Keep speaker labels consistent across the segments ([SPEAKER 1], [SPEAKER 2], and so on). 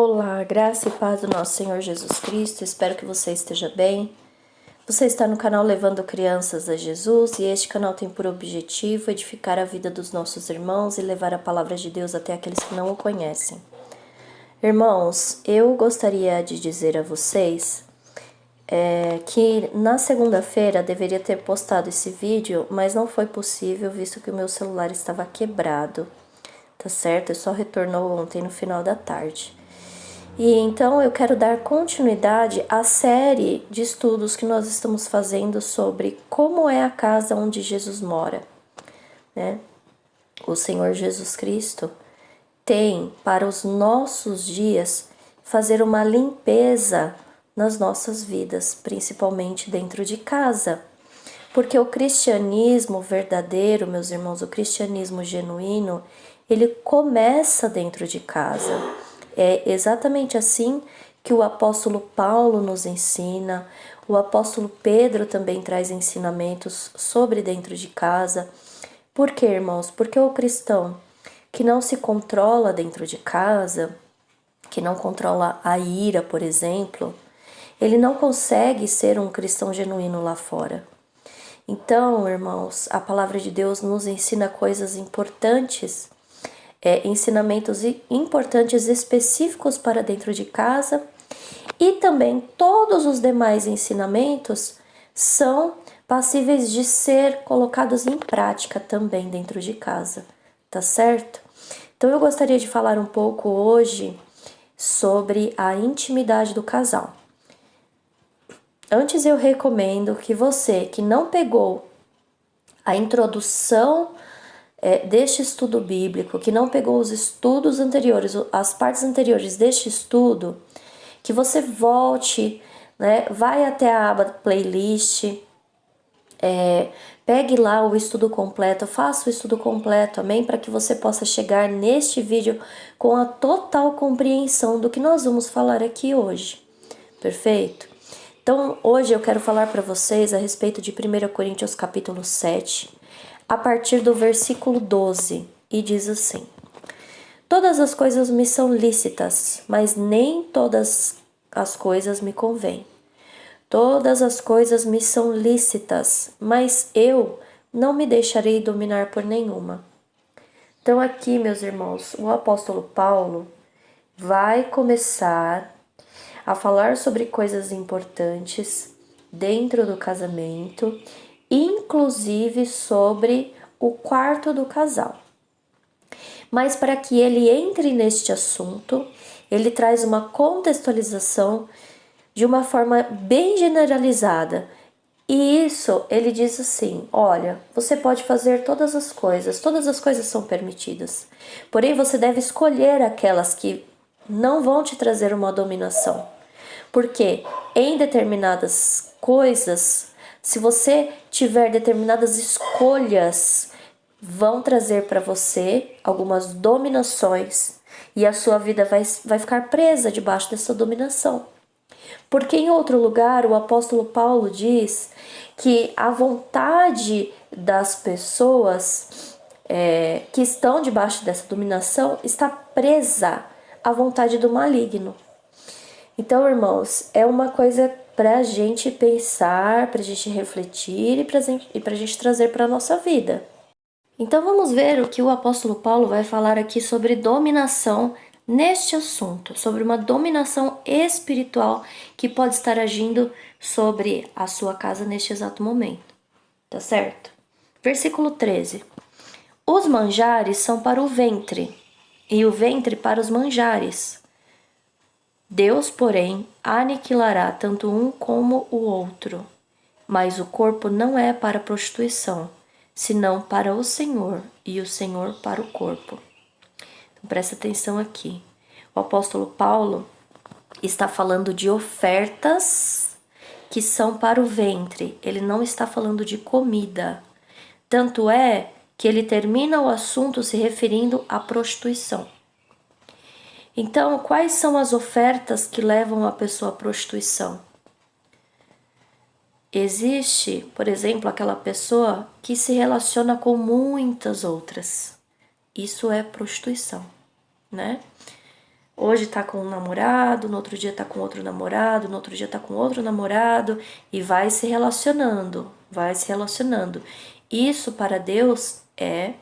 [SPEAKER 1] Olá, graça e paz do nosso Senhor Jesus Cristo, espero que você esteja bem. Você está no canal Levando Crianças a Jesus e este canal tem por objetivo edificar a vida dos nossos irmãos e levar a palavra de Deus até aqueles que não o conhecem. Irmãos, eu gostaria de dizer a vocês que na segunda-feira deveria ter postado esse vídeo, mas não foi possível visto que o meu celular estava quebrado, tá certo? Ele só retornou ontem no final da tarde. E então eu quero dar continuidade à série de estudos que nós estamos fazendo sobre como é a casa onde Jesus mora, né? O Senhor Jesus Cristo tem para os nossos dias fazer uma limpeza nas nossas vidas, principalmente dentro de casa. Porque o cristianismo verdadeiro, meus irmãos, o cristianismo genuíno, ele começa dentro de casa. É exatamente assim que o apóstolo Paulo nos ensina, o apóstolo Pedro também traz ensinamentos sobre dentro de casa. Por quê, irmãos? Porque o cristão que não se controla dentro de casa, que não controla a ira, por exemplo, ele não consegue ser um cristão genuíno lá fora. Então, irmãos, a palavra de Deus nos ensina coisas importantes, ensinamentos importantes específicos para dentro de casa, e também todos os demais ensinamentos são passíveis de ser colocados em prática também dentro de casa, tá certo? Então eu gostaria de falar um pouco hoje sobre a intimidade do casal. Antes eu recomendo que você que não pegou a introdução deste estudo bíblico, que não pegou os estudos anteriores, as partes anteriores deste estudo, que você volte, né, vai até a aba playlist, pegue lá o estudo completo, faça o estudo completo, amém? Para que você possa chegar neste vídeo com a total compreensão do que nós vamos falar aqui hoje, perfeito? Então, hoje eu quero falar para vocês a respeito de 1 Coríntios capítulo 7, a partir do versículo 12, e diz assim: Todas as coisas me são lícitas, mas nem todas as coisas me convêm. Todas as coisas me são lícitas, mas eu não me deixarei dominar por nenhuma. Então aqui, meus irmãos, o apóstolo Paulo vai começar a falar sobre coisas importantes dentro do casamento, inclusive sobre o quarto do casal. Mas para que ele entre neste assunto, ele traz uma contextualização de uma forma bem generalizada. E isso, ele diz assim: olha, você pode fazer todas as coisas são permitidas. Porém, você deve escolher aquelas que não vão te trazer uma dominação. Porque em determinadas coisas, se você tiver determinadas escolhas, vão trazer para você algumas dominações e a sua vida vai ficar presa debaixo dessa dominação. Porque em outro lugar o apóstolo Paulo diz que a vontade das pessoas que estão debaixo dessa dominação está presa à vontade do maligno. Então, irmãos, é uma coisa para a gente pensar, para a gente refletir e para a gente trazer para a nossa vida. Então, vamos ver o que o apóstolo Paulo vai falar aqui sobre dominação neste assunto, sobre uma dominação espiritual que pode estar agindo sobre a sua casa neste exato momento. Tá certo? Versículo 13. Os manjares são para o ventre, e o ventre para os manjares. Deus, porém, aniquilará tanto um como o outro. Mas o corpo não é para a prostituição, senão para o Senhor, e o Senhor para o corpo. Então, presta atenção aqui. O apóstolo Paulo está falando de ofertas que são para o ventre. Ele não está falando de comida. Tanto é que ele termina o assunto se referindo à prostituição. Então, quais são as ofertas que levam a pessoa à prostituição? Existe, por exemplo, aquela pessoa que se relaciona com muitas outras. Isso é prostituição, né? Hoje tá com um namorado, no outro dia tá com outro namorado, no outro dia tá com outro namorado e vai se relacionando, vai se relacionando. Isso para Deus é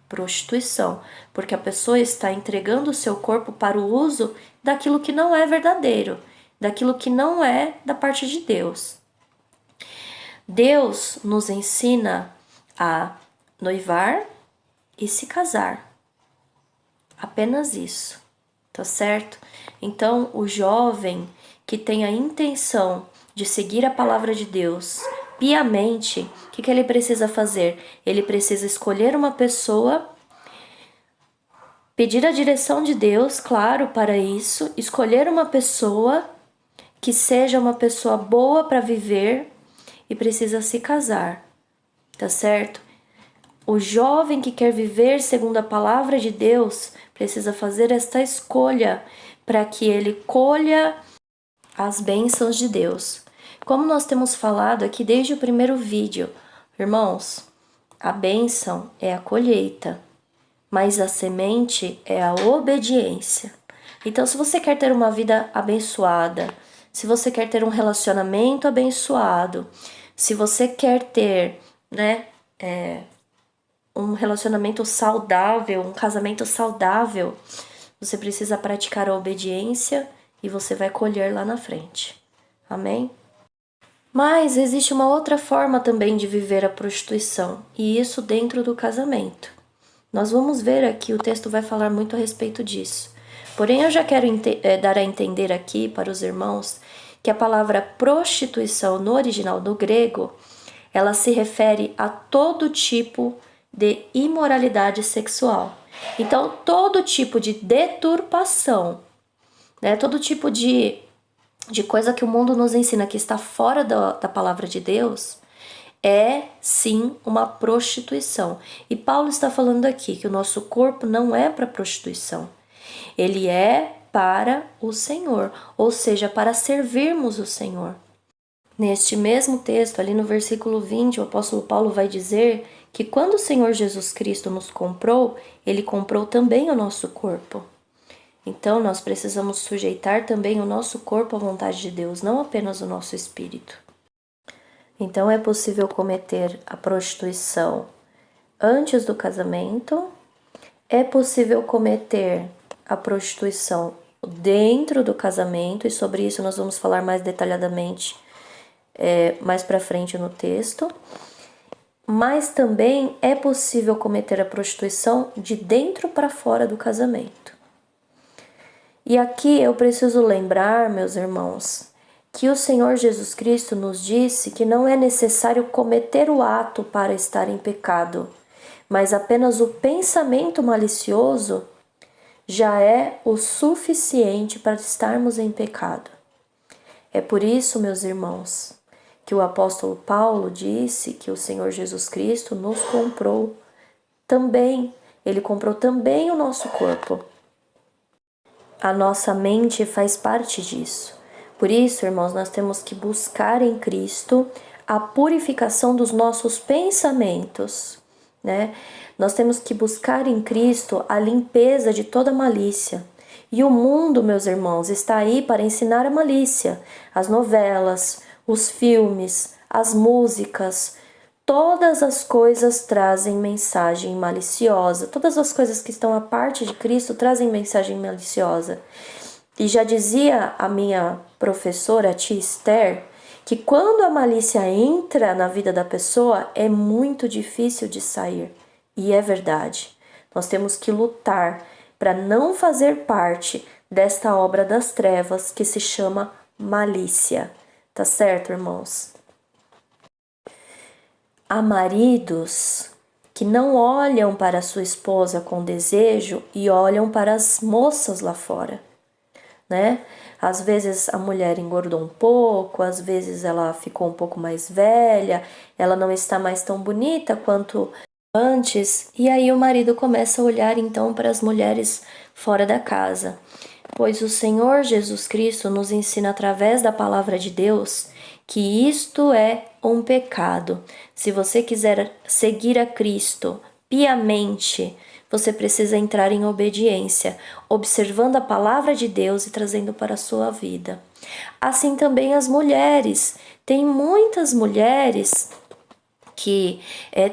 [SPEAKER 1] prostituição, porque a pessoa está entregando o seu corpo para o uso daquilo que não é verdadeiro, daquilo que não é da parte de Deus. Deus nos ensina a noivar e se casar. Apenas isso, tá certo? Então, o jovem que tem a intenção de seguir a palavra de Deus piamente, o que ele precisa fazer? Ele precisa escolher uma pessoa, pedir a direção de Deus, claro, para isso, escolher uma pessoa que seja uma pessoa boa para viver e precisa se casar, tá certo? O jovem que quer viver segundo a palavra de Deus precisa fazer esta escolha para que ele colha as bênçãos de Deus. Como nós temos falado aqui desde o primeiro vídeo, irmãos, a bênção é a colheita, mas a semente é a obediência. Então, se você quer ter uma vida abençoada, se você quer ter um relacionamento abençoado, se você quer ter, um relacionamento saudável, um casamento saudável, você precisa praticar a obediência e você vai colher lá na frente. Amém? Mas existe uma outra forma também de viver a prostituição, e isso dentro do casamento. Nós vamos ver aqui, o texto vai falar muito a respeito disso. Porém, eu já quero dar a entender aqui para os irmãos que a palavra prostituição no original do grego, ela se refere a todo tipo de imoralidade sexual. Então, todo tipo de deturpação, todo tipo de coisa que o mundo nos ensina que está fora da palavra de Deus, é sim uma prostituição. E Paulo está falando aqui que o nosso corpo não é para prostituição. Ele é para o Senhor, ou seja, para servirmos o Senhor. Neste mesmo texto, ali no versículo 20, o apóstolo Paulo vai dizer que quando o Senhor Jesus Cristo nos comprou, ele comprou também o nosso corpo. Então, nós precisamos sujeitar também o nosso corpo à vontade de Deus, não apenas o nosso espírito. Então, é possível cometer a prostituição antes do casamento, é possível cometer a prostituição dentro do casamento, e sobre isso nós vamos falar mais detalhadamente mais para frente no texto. Mas também é possível cometer a prostituição de dentro para fora do casamento. E aqui eu preciso lembrar, meus irmãos, que o Senhor Jesus Cristo nos disse que não é necessário cometer o ato para estar em pecado, mas apenas o pensamento malicioso já é o suficiente para estarmos em pecado. É por isso, meus irmãos, que o apóstolo Paulo disse que o Senhor Jesus Cristo nos comprou também. Ele comprou também o nosso corpo. A nossa mente faz parte disso. Por isso, irmãos, nós temos que buscar em Cristo a purificação dos nossos pensamentos, Nós temos que buscar em Cristo a limpeza de toda malícia. E o mundo, meus irmãos, está aí para ensinar a malícia. As novelas, os filmes, as músicas, todas as coisas trazem mensagem maliciosa. Todas as coisas que estão à parte de Cristo trazem mensagem maliciosa. E já dizia a minha professora, a tia Esther, que quando a malícia entra na vida da pessoa, é muito difícil de sair. E é verdade. Nós temos que lutar para não fazer parte desta obra das trevas que se chama malícia. Tá certo, irmãos? Há maridos que não olham para sua esposa com desejo e olham para as moças lá fora, Às vezes a mulher engordou um pouco, às vezes ela ficou um pouco mais velha, ela não está mais tão bonita quanto antes, e aí o marido começa a olhar então para as mulheres fora da casa. Pois o Senhor Jesus Cristo nos ensina através da palavra de Deus que isto é um pecado. Se você quiser seguir a Cristo piamente, você precisa entrar em obediência, observando a palavra de Deus e trazendo para a sua vida. Assim também as mulheres. Tem muitas mulheres que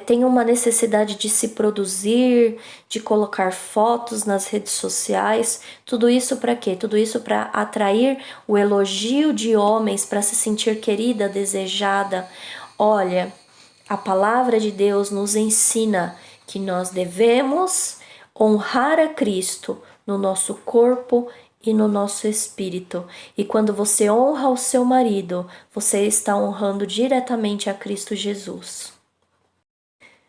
[SPEAKER 1] têm uma necessidade de se produzir, de colocar fotos nas redes sociais. Tudo isso para quê? Tudo isso para atrair o elogio de homens, para se sentir querida, desejada. Olha, a palavra de Deus nos ensina que nós devemos honrar a Cristo no nosso corpo e no nosso espírito. E quando você honra o seu marido, você está honrando diretamente a Cristo Jesus.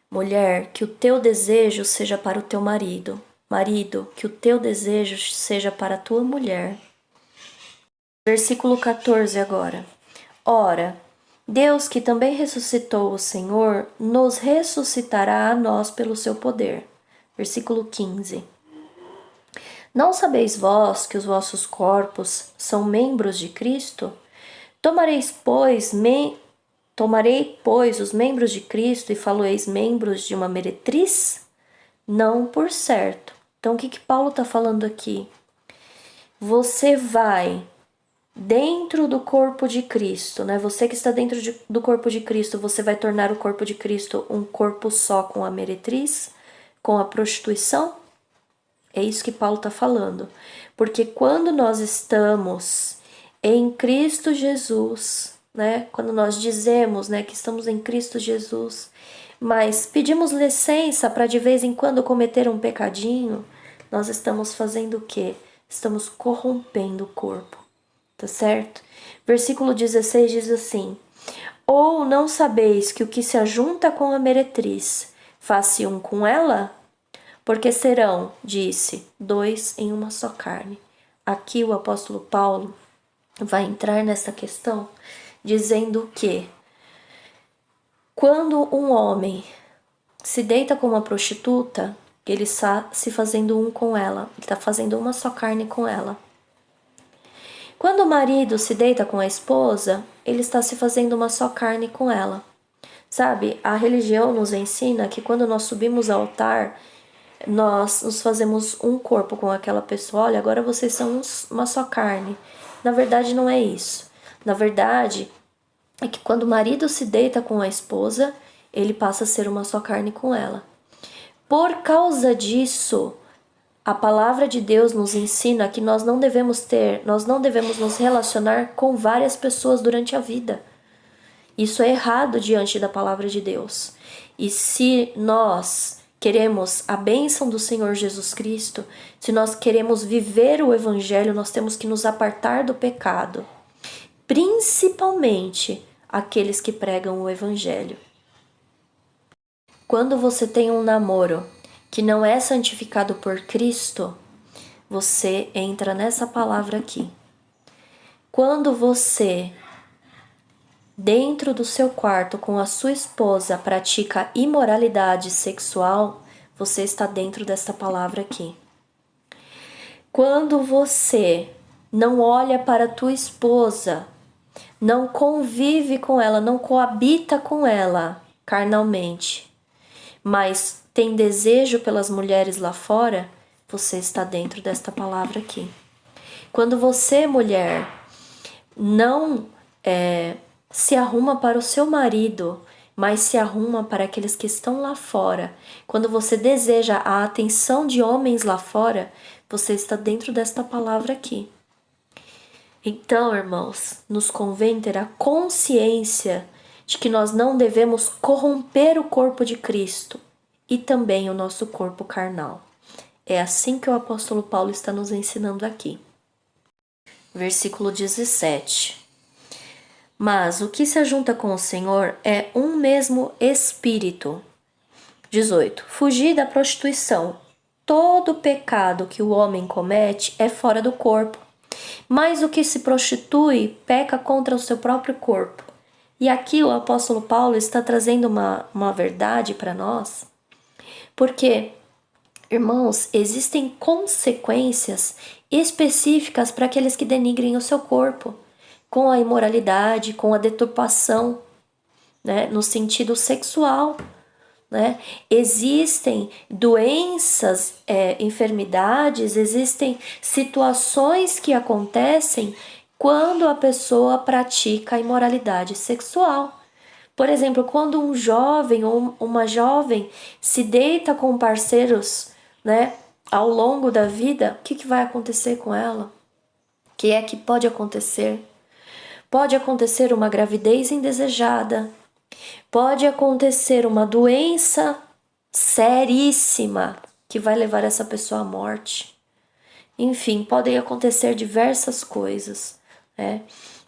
[SPEAKER 1] Mulher, que o teu desejo seja para o teu marido. Marido, que o teu desejo seja para a tua mulher. Versículo 14 agora. Ora, Deus, que também ressuscitou o Senhor, nos ressuscitará a nós pelo seu poder. Versículo 15. Não sabeis vós que os vossos corpos são membros de Cristo? Tomarei, pois, os membros de Cristo e faloeis membros de uma meretriz? Não por certo. Então, o que Paulo está falando aqui? Você vai dentro do corpo de Cristo, né? Você que está dentro do corpo de Cristo, você vai tornar o corpo de Cristo um corpo só com a meretriz, com a prostituição? É isso que Paulo está falando. Porque quando nós estamos em Cristo Jesus, né? Quando nós dizemos, né, que estamos em Cristo Jesus, mas pedimos licença para de vez em quando cometer um pecadinho, nós estamos fazendo o quê? Estamos corrompendo o corpo, tá certo? Versículo 16 diz assim: ou não sabeis que o que se ajunta com a meretriz faz-se um com ela? Porque serão, disse, dois em uma só carne. Aqui o apóstolo Paulo vai entrar nessa questão dizendo que quando um homem se deita com uma prostituta, ele está se fazendo um com ela, ele está fazendo uma só carne com ela. Quando o marido se deita com a esposa, ele está se fazendo uma só carne com ela. Sabe, a religião nos ensina que quando nós subimos ao altar, nós nos fazemos um corpo com aquela pessoa. Olha, agora vocês são uma só carne. Na verdade, não é isso. Na verdade, é que quando o marido se deita com a esposa, ele passa a ser uma só carne com ela. Por causa disso, a palavra de Deus nos ensina que nós não devemos nos relacionar com várias pessoas durante a vida. Isso é errado diante da palavra de Deus. E se nós queremos a bênção do Senhor Jesus Cristo, se nós queremos viver o Evangelho, nós temos que nos apartar do pecado. Principalmente aqueles que pregam o Evangelho. Quando você tem um namoro que não é santificado por Cristo, você entra nessa palavra aqui. Quando você, dentro do seu quarto com a sua esposa, pratica imoralidade sexual, você está dentro desta palavra aqui. Quando você não olha para a tua esposa, não convive com ela, não coabita com ela carnalmente, mas tem desejo pelas mulheres lá fora, você está dentro desta palavra aqui. Quando você, mulher, não se arruma para o seu marido, mas se arruma para aqueles que estão lá fora, quando você deseja a atenção de homens lá fora, você está dentro desta palavra aqui. Então, irmãos, nos convém ter a consciência de que nós não devemos corromper o corpo de Cristo e também o nosso corpo carnal. É assim que o apóstolo Paulo está nos ensinando aqui. Versículo 17. Mas o que se ajunta com o Senhor é um mesmo espírito. 18. Fugir da prostituição. Todo pecado que o homem comete é fora do corpo. Mas o que se prostitui peca contra o seu próprio corpo. E aqui o apóstolo Paulo está trazendo uma verdade para nós, porque, irmãos, existem consequências específicas para aqueles que denigrem o seu corpo, com a imoralidade, com a deturpação, né, no sentido sexual. né? Existem doenças, enfermidades, existem situações que acontecem quando a pessoa pratica a imoralidade sexual. Por exemplo, quando um jovem ou uma jovem se deita com parceiros, né, ao longo da vida, o que vai acontecer com ela? O que é que pode acontecer? Pode acontecer uma gravidez indesejada, pode acontecer uma doença seríssima que vai levar essa pessoa à morte. Enfim, podem acontecer diversas coisas, né?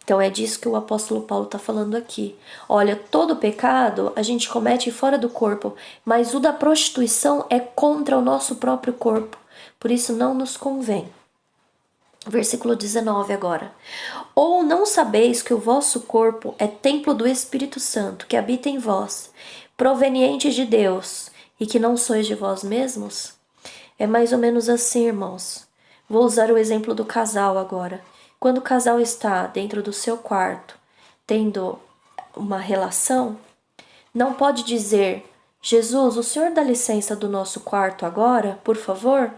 [SPEAKER 1] Então é disso que o apóstolo Paulo está falando aqui. Olha, todo pecado a gente comete fora do corpo, mas o da prostituição é contra o nosso próprio corpo. Por isso não nos convém. Versículo 19 agora. Ou não sabeis que o vosso corpo é templo do Espírito Santo, que habita em vós, proveniente de Deus, e que não sois de vós mesmos? É mais ou menos assim, irmãos. Vou usar o exemplo do casal agora. Quando o casal está dentro do seu quarto, tendo uma relação, não pode dizer: Jesus, o senhor dá licença do nosso quarto agora, por favor?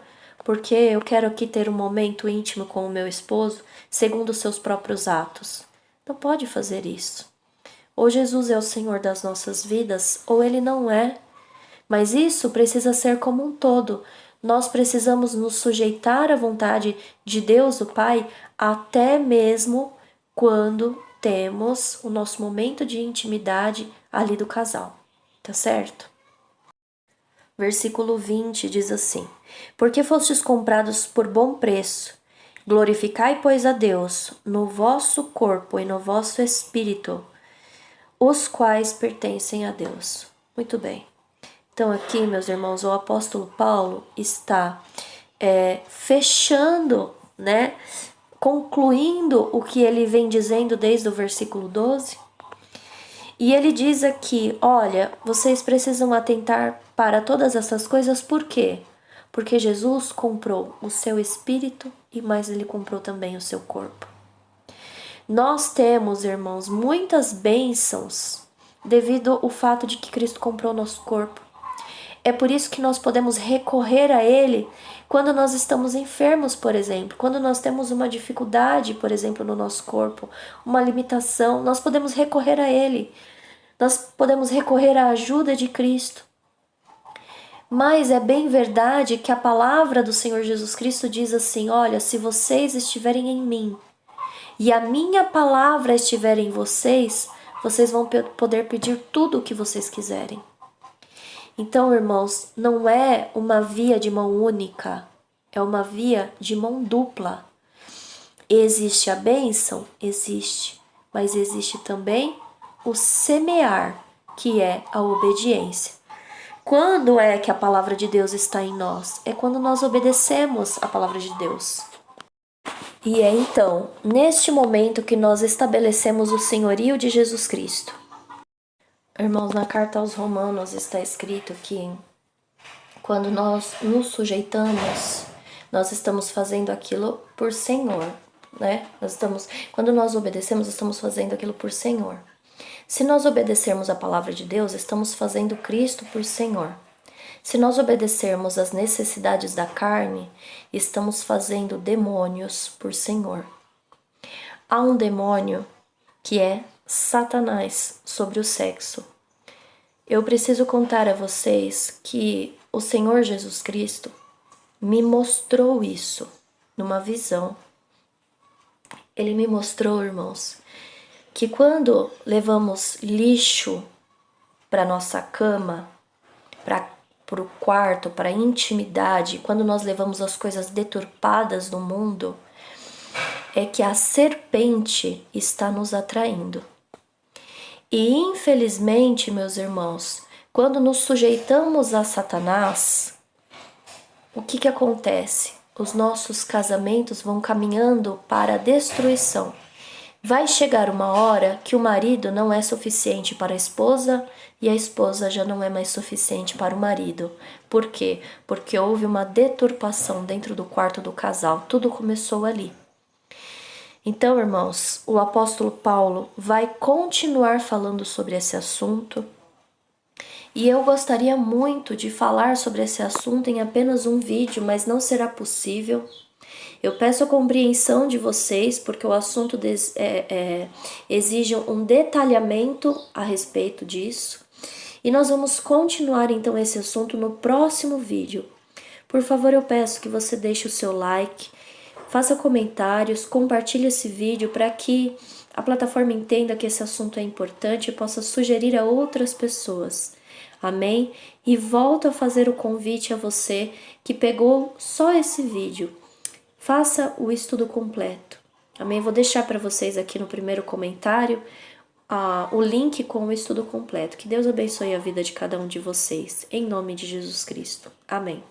[SPEAKER 1] Porque eu quero aqui ter um momento íntimo com o meu esposo, segundo os seus próprios atos. Não pode fazer isso. Ou Jesus é o Senhor das nossas vidas, ou Ele não é. Mas isso precisa ser como um todo. Nós precisamos nos sujeitar à vontade de Deus, o Pai, até mesmo quando temos o nosso momento de intimidade ali do casal. Tá certo? Versículo 20 diz assim: Porque fostes comprados por bom preço, glorificai, pois, a Deus no vosso corpo e no vosso espírito, os quais pertencem a Deus. Muito bem. Então aqui, meus irmãos, o apóstolo Paulo está fechando, né, concluindo o que ele vem dizendo desde o versículo 12. E ele diz aqui, olha, vocês precisam atentar para todas essas coisas, por quê? Porque Jesus comprou o seu espírito e mais ele comprou também o seu corpo. Nós temos, irmãos, muitas bênçãos devido ao fato de que Cristo comprou o nosso corpo. É por isso que nós podemos recorrer a Ele quando nós estamos enfermos, por exemplo. Quando nós temos uma dificuldade, por exemplo, no nosso corpo, uma limitação, nós podemos recorrer a Ele. Nós podemos recorrer à ajuda de Cristo. Mas é bem verdade que a palavra do Senhor Jesus Cristo diz assim: olha, se vocês estiverem em mim e a minha palavra estiver em vocês, vocês vão poder pedir tudo o que vocês quiserem. Então, irmãos, não é uma via de mão única, é uma via de mão dupla. Existe a bênção? Existe, mas existe também o semear, que é a obediência. Quando é que a palavra de Deus está em nós? É quando nós obedecemos a palavra de Deus. E é então, neste momento, que nós estabelecemos o senhorio de Jesus Cristo. Irmãos, na carta aos Romanos está escrito que quando nós nos sujeitamos, nós estamos fazendo aquilo por Senhor, né? Quando nós obedecemos, estamos fazendo aquilo por Senhor. Se nós obedecermos a palavra de Deus, estamos fazendo Cristo por Senhor. Se nós obedecermos às necessidades da carne, estamos fazendo demônios por Senhor. Há um demônio que é Satanás sobre o sexo. Eu preciso contar a vocês que o Senhor Jesus Cristo me mostrou isso numa visão. Ele me mostrou, irmãos, que quando levamos lixo para nossa cama, para o quarto, para a intimidade, quando nós levamos as coisas deturpadas do mundo, é que a serpente está nos atraindo. E infelizmente, meus irmãos, quando nos sujeitamos a Satanás, o que acontece? Os nossos casamentos vão caminhando para a destruição. Vai chegar uma hora que o marido não é suficiente para a esposa e a esposa já não é mais suficiente para o marido. Por quê? Porque houve uma deturpação dentro do quarto do casal. Tudo começou ali. Então, irmãos, o apóstolo Paulo vai continuar falando sobre esse assunto E eu gostaria muito de falar sobre esse assunto em apenas um vídeo, mas não será possível. Eu peço a compreensão de vocês, porque o assunto exige um detalhamento a respeito disso. E nós vamos continuar então esse assunto no próximo vídeo. Por favor, eu peço que você deixe o seu like, faça comentários, compartilhe esse vídeo para que a plataforma entenda que esse assunto é importante e possa sugerir a outras pessoas. Amém? E volto a fazer o convite a você que pegou só esse vídeo. Faça o estudo completo. Amém? Vou deixar para vocês aqui no primeiro comentário o link com o estudo completo. Que Deus abençoe a vida de cada um de vocês. Em nome de Jesus Cristo. Amém.